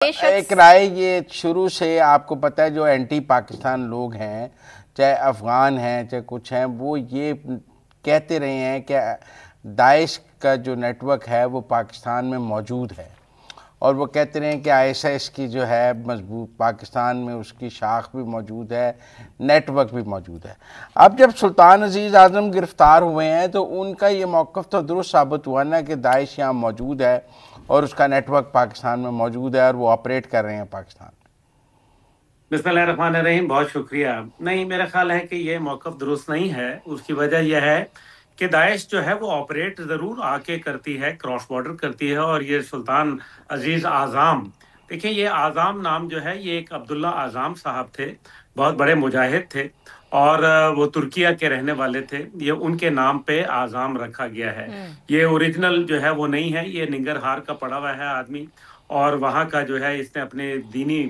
ایک رائے یہ شروع سے آپ کو پتہ ہے جو اینٹی پاکستان لوگ ہیں، چاہے افغان ہیں چاہے کچھ ہیں، وہ یہ کہتے رہے ہیں کہ داعش کا جو نیٹ ورک ہے وہ پاکستان میں موجود ہے، اور وہ کہتے رہے ہیں کہ آئی ایس ایس کی جو ہے مضبوط پاکستان میں اس کی شاخ بھی موجود ہے، نیٹ ورک بھی موجود ہے۔ اب جب سلطان عزیز اعظم گرفتار ہوئے ہیں تو ان کا یہ موقف تو درست ثابت ہوا نا کہ داعش یہاں موجود ہے اور اس کا نیٹ ورک پاکستان میں موجود ہے اور وہ آپریٹ کر رہے ہیں پاکستان میں۔ بسم اللہ الرحمن الرحیم، بہت شکریہ۔ نہیں، میرا خیال ہے کہ یہ موقف درست نہیں ہے۔ اس کی وجہ یہ ہے کہ داعش جو ہے وہ آپریٹ ضرور آ کے کرتی ہے، کراس بارڈر کرتی ہے، اور یہ سلطان عزیز اعظم، دیکھیں یہ اعظم نام جو ہے یہ ایک عبداللہ اعظم صاحب تھے، بہت بڑے مجاہد تھے، اور وہ ترکیہ کے رہنے والے تھے۔ یہ ان کے نام پہ اعظم رکھا گیا ہے۔ یہ اوریجنل جو ہے وہ نہیں ہے، یہ ننگرہار کا پڑا ہوا ہے آدمی، اور وہاں کا جو ہے اس نے اپنے دینی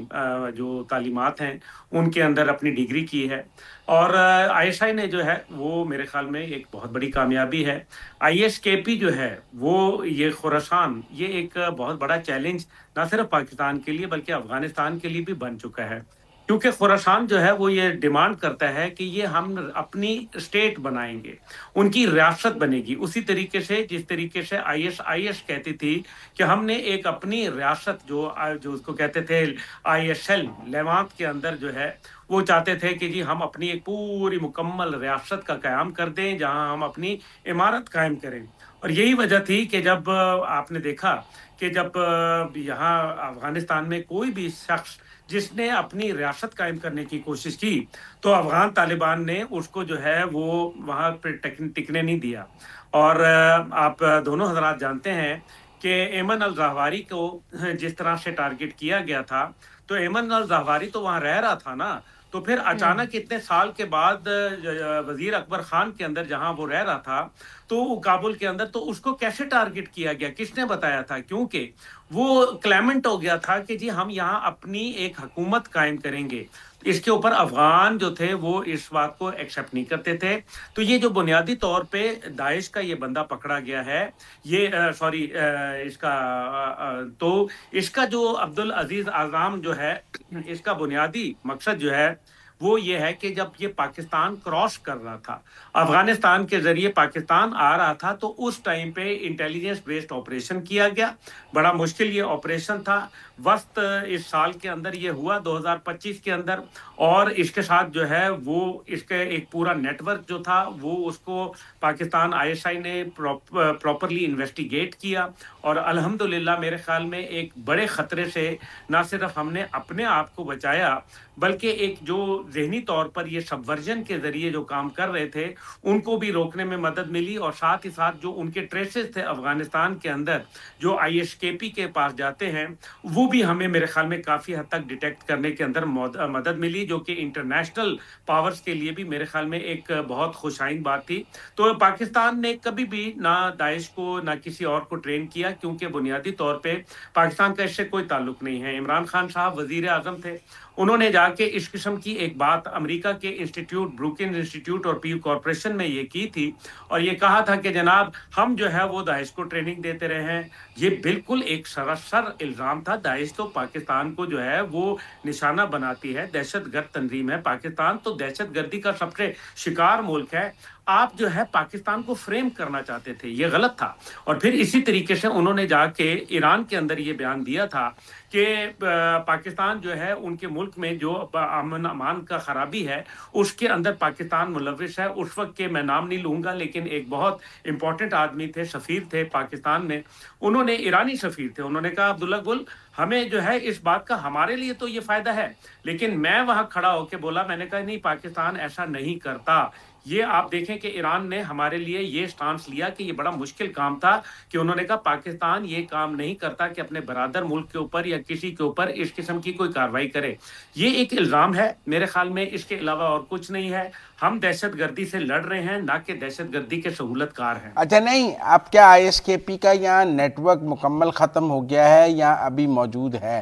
جو تعلیمات ہیں ان کے اندر اپنی ڈگری کی ہے، اور آئی ایس آئی نے جو ہے وہ میرے خیال میں ایک بہت بڑی کامیابی ہے۔ آئی ایس کے پی جو ہے وہ یہ خراسان، یہ ایک بہت بڑا چیلنج نہ صرف پاکستان کے لیے بلکہ افغانستان کے لیے بھی بن چکا ہے، کیونکہ خراسان جو ہے وہ یہ ڈیمانڈ کرتا ہے کہ یہ ہم اپنی اسٹیٹ بنائیں گے، ان کی ریاست بنے گی، اسی طریقے سے جس طریقے سے آئی ایس کہتی تھی کہ ہم نے ایک اپنی ریاست جو اس کو کہتے تھے آئی ایس ایل لیوانت کے اندر جو ہے وہ چاہتے تھے کہ جی ہم اپنی ایک پوری مکمل ریاست کا قیام کر دیں جہاں ہم اپنی عمارت قائم کریں۔ اور یہی وجہ تھی کہ جب آپ نے دیکھا کہ جب یہاں افغانستان میں کوئی بھی شخص جس نے اپنی ریاست قائم کرنے کی کوشش کی تو افغان طالبان نے اس کو جو ہے وہ وہاں پہ ٹکنے نہیں دیا۔ اور آپ دونوں حضرات جانتے ہیں کہ ایمن الزہواری کو جس طرح سے ٹارگٹ کیا گیا تھا، تو ایمن الزہواری تو وہاں رہ رہا تھا نا، تو پھر اچانک اتنے سال کے بعد وزیر اکبر خان کے اندر جہاں وہ رہ رہا تھا تو کابل کے اندر، تو اس کو کیسے ٹارگٹ کیا گیا، کس نے بتایا تھا؟ کیونکہ وہ کلیمنٹ ہو گیا تھا کہ جی ہم یہاں اپنی ایک حکومت قائم کریں گے۔ اس کے اوپر افغان جو تھے وہ اس بات کو ایکسیپٹ نہیں کرتے تھے۔ تو یہ جو بنیادی طور پہ داعش کا یہ بندہ پکڑا گیا ہے، یہ اس کا تو اس کا جو عبدالعزیز اعظم جو ہے، اس کا بنیادی مقصد جو ہے وہ یہ ہے کہ جب یہ پاکستان کراس کر رہا تھا، افغانستان کے ذریعے پاکستان آ رہا تھا، تو اس ٹائم پہ انٹیلیجنس بیسڈ آپریشن کیا گیا۔ بڑا مشکل یہ آپریشن تھا، وسط اس سال کے اندر یہ ہوا 2025 کے اندر، اور اس کے ساتھ جو ہے وہ اس کے ایک پورا نیٹ ورک جو تھا وہ اس کو پاکستان آئی ایس آئی نے پراپرلی انویسٹیگیٹ کیا، اور الحمدللہ میرے خیال میں ایک بڑے خطرے سے نہ صرف ہم نے اپنے آپ کو بچایا بلکہ ایک جو ذہنی طور پر یہ سبورژن کے ذریعے جو کام کر رہے تھے ان کو بھی روکنے میں مدد ملی، اور ساتھ ہی ساتھ جو ان کے ٹریسز تھے افغانستان کے اندر جو آئی ایس کے پی کے پاس جاتے ہیں وہ بھی ہمیں میرے خیال میں کافی حد تک ڈیٹیکٹ کرنے کے اندر مدد ملی، جو کہ انٹرنیشنل پاورز کے لیے بھی میرے خیال میں ایک بہت خوشائند بات تھی۔ تو پاکستان نے کبھی بھی نہ داعش کو نہ کسی اور کو ٹرین کیا، کیونکہ بنیادی طور پہ پاکستان کا اس سے کوئی تعلق نہیں ہے۔ عمران خان صاحب وزیر اعظم تھے، انہوں نے جا کے اس قسم کی ایک بات امریکہ کے انسٹیٹیوٹ بروکن انسٹیٹیوٹ اور پیو کارپوریشن میں یہ کی تھی، اور یہ کہا تھا کہ جناب ہم جو ہے وہ داعش کو ٹریننگ دیتے رہے ہیں۔ یہ بالکل ایک سراسر الزام تھا۔ داعش تو پاکستان کو جو ہے وہ نشانہ بناتی ہے، دہشت گرد تنظیم ہے، پاکستان تو دہشت گردی کا سب سے شکار ملک ہے۔ آپ جو ہے پاکستان کو فریم کرنا چاہتے تھے، یہ غلط تھا۔ اور پھر اسی طریقے سے انہوں نے جا کے ایران کے اندر یہ بیان دیا تھا کہ پاکستان جو ہے ان کے ملک میں جو امن امان کا خرابی ہے اس کے اندر پاکستان ملوث ہے۔ اس وقت کے میں نام نہیں لوں گا لیکن ایک بہت امپورٹنٹ آدمی تھے، سفیر تھے پاکستان میں، انہوں نے ایرانی سفیر تھے، انہوں نے کہا عبداللہ گل ہمیں جو ہے اس بات کا ہمارے لیے تو یہ فائدہ ہے، لیکن میں وہاں کھڑا ہو کے بولا، میں نے کہا نہیں پاکستان ایسا نہیں کرتا۔ یہ آپ دیکھیں کہ ایران نے ہمارے لیے یہ سٹانس لیا کہ یہ بڑا مشکل کام تھا، کہ انہوں نے کہا پاکستان یہ کام نہیں کرتا کہ اپنے برادر ملک کے اوپر یا کسی کے اوپر اس قسم کی کوئی کاروائی کرے۔ یہ ایک الزام ہے میرے خیال میں، اس کے علاوہ اور کچھ نہیں ہے۔ ہم دہشت گردی سے لڑ رہے ہیں، نہ کہ دہشت گردی کے سہولت کار ہیں۔ اچھا نہیں، اب کیا آئی ایس کے پی کا یہاں نیٹ ورک مکمل ختم ہو گیا ہے یا ابھی موجود ہے؟